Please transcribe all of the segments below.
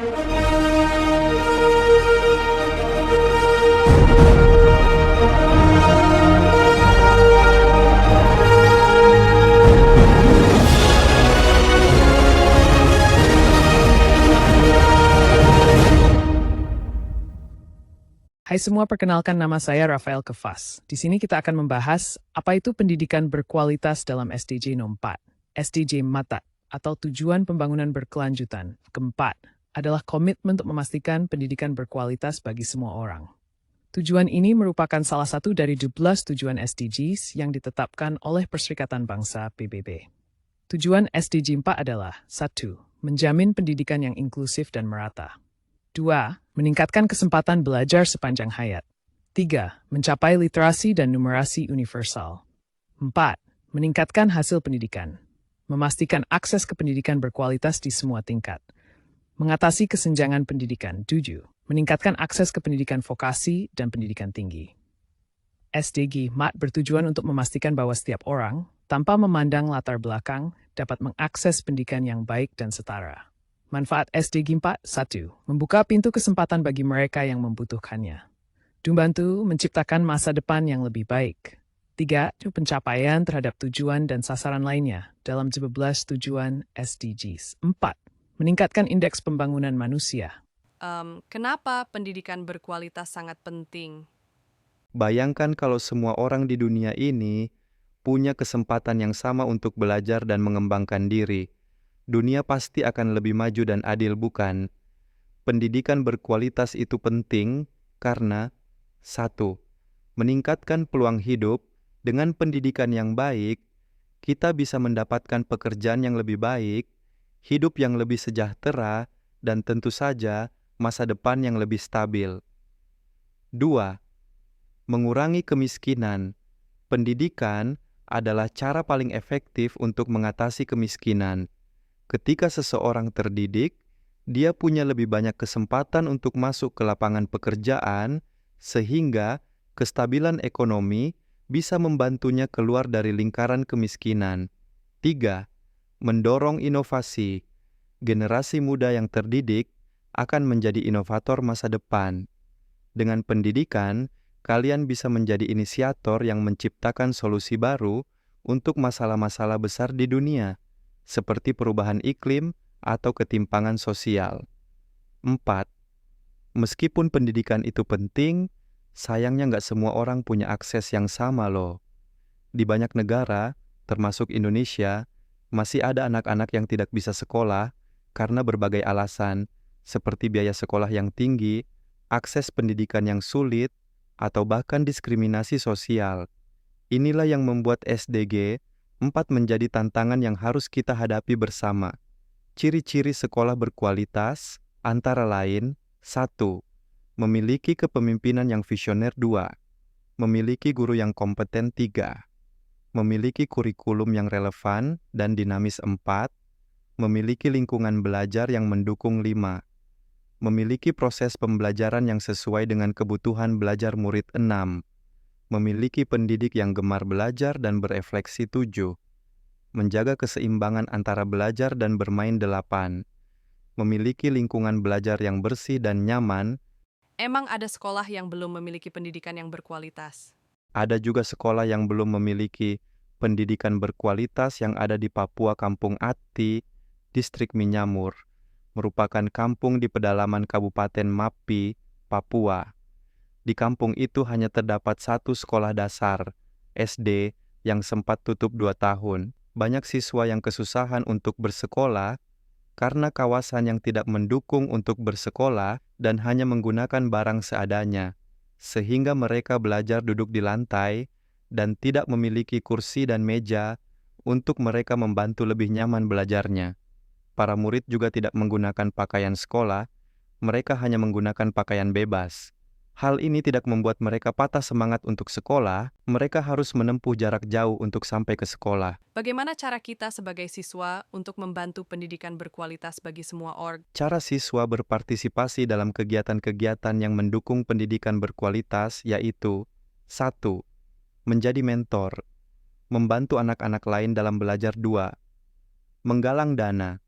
Hai semua, perkenalkan nama saya Rafael Kefas. Di sini kita akan membahas apa itu pendidikan berkualitas dalam SDG No. 4, SDG MATA, atau Tujuan Pembangunan Berkelanjutan. Keempat, adalah komitmen untuk memastikan pendidikan berkualitas bagi semua orang. Tujuan ini merupakan salah satu dari 12 tujuan SDGs yang ditetapkan oleh Perserikatan Bangsa PBB. Tujuan SDG 4 adalah 1. Menjamin pendidikan yang inklusif dan merata. 2. Meningkatkan kesempatan belajar sepanjang hayat. 3. Mencapai literasi dan numerasi universal. 4. Meningkatkan hasil pendidikan. Memastikan akses ke pendidikan berkualitas di semua tingkat. Mengatasi kesenjangan pendidikan. 7. Meningkatkan akses ke pendidikan vokasi dan pendidikan tinggi. SDG MAT bertujuan untuk memastikan bahwa setiap orang, tanpa memandang latar belakang, dapat mengakses pendidikan yang baik dan setara. Manfaat SDG 4, 1. Membuka pintu kesempatan bagi mereka yang membutuhkannya. Membantu menciptakan masa depan yang lebih baik. 3. Pencapaian terhadap tujuan dan sasaran lainnya dalam 17 tujuan SDGs. 4. Meningkatkan indeks pembangunan manusia. Kenapa pendidikan berkualitas sangat penting? Bayangkan kalau semua orang di dunia ini punya kesempatan yang sama untuk belajar dan mengembangkan diri. Dunia pasti akan lebih maju dan adil, bukan? Pendidikan berkualitas itu penting karena 1. Meningkatkan peluang hidup. Dengan pendidikan yang baik, kita bisa mendapatkan pekerjaan yang lebih baik, hidup yang lebih sejahtera, dan tentu saja masa depan yang lebih stabil. 2. Mengurangi kemiskinan. Pendidikan adalah cara paling efektif untuk mengatasi kemiskinan. Ketika seseorang terdidik, dia punya lebih banyak kesempatan untuk masuk ke lapangan pekerjaan, sehingga kestabilan ekonomi bisa membantunya keluar dari lingkaran kemiskinan. 3. Mendorong inovasi. Generasi muda yang terdidik akan menjadi inovator masa depan. Dengan pendidikan, kalian bisa menjadi inisiator yang menciptakan solusi baru untuk masalah-masalah besar di dunia, seperti perubahan iklim atau ketimpangan sosial. 4. Meskipun pendidikan itu penting, sayangnya nggak semua orang punya akses yang sama loh. Di banyak negara, termasuk Indonesia, masih ada anak-anak yang tidak bisa sekolah karena berbagai alasan, seperti biaya sekolah yang tinggi, akses pendidikan yang sulit, atau bahkan diskriminasi sosial. Inilah yang membuat SDG 4 menjadi tantangan yang harus kita hadapi bersama. Ciri-ciri sekolah berkualitas antara lain: 1. Memiliki kepemimpinan yang visioner. 2. Memiliki guru yang kompeten. 3. Memiliki kurikulum yang relevan dan dinamis. 4. Memiliki lingkungan belajar yang mendukung. 5. Memiliki proses pembelajaran yang sesuai dengan kebutuhan belajar murid. 6. Memiliki pendidik yang gemar belajar dan berefleksi. 7. Menjaga keseimbangan antara belajar dan bermain. 8. Memiliki lingkungan belajar yang bersih dan nyaman. Emang ada sekolah yang belum memiliki pendidikan yang berkualitas? Ada juga sekolah yang belum memiliki pendidikan berkualitas yang ada di Papua. Kampung Ati, Distrik Minyamur, merupakan kampung di pedalaman Kabupaten Mapi, Papua. Di kampung itu hanya terdapat satu sekolah dasar, SD, yang sempat tutup 2 tahun. Banyak siswa yang kesusahan untuk bersekolah karena kawasan yang tidak mendukung untuk bersekolah dan hanya menggunakan barang seadanya, sehingga mereka belajar duduk di lantai dan tidak memiliki kursi dan meja untuk mereka membantu lebih nyaman belajarnya. Para murid juga tidak menggunakan pakaian sekolah, mereka hanya menggunakan pakaian bebas. Hal ini tidak membuat mereka patah semangat untuk sekolah, mereka harus menempuh jarak jauh untuk sampai ke sekolah. Bagaimana cara kita sebagai siswa untuk membantu pendidikan berkualitas bagi semua org? Cara siswa berpartisipasi dalam kegiatan-kegiatan yang mendukung pendidikan berkualitas yaitu: 1. Menjadi mentor, membantu anak-anak lain dalam belajar. 2. Menggalang dana,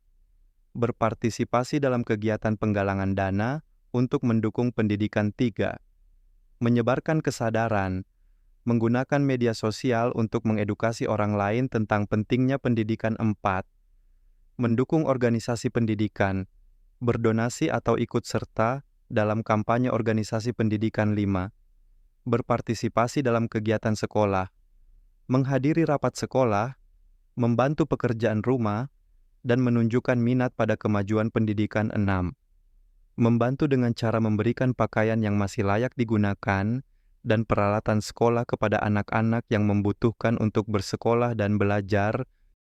berpartisipasi dalam kegiatan penggalangan dana untuk mendukung pendidikan. 3. Menyebarkan kesadaran, menggunakan media sosial untuk mengedukasi orang lain tentang pentingnya pendidikan. 4. Mendukung organisasi pendidikan, berdonasi atau ikut serta dalam kampanye organisasi pendidikan. 5. Berpartisipasi dalam kegiatan sekolah, menghadiri rapat sekolah, membantu pekerjaan rumah, dan menunjukkan minat pada kemajuan pendidikan. 6. Membantu dengan cara memberikan pakaian yang masih layak digunakan dan peralatan sekolah kepada anak-anak yang membutuhkan untuk bersekolah dan belajar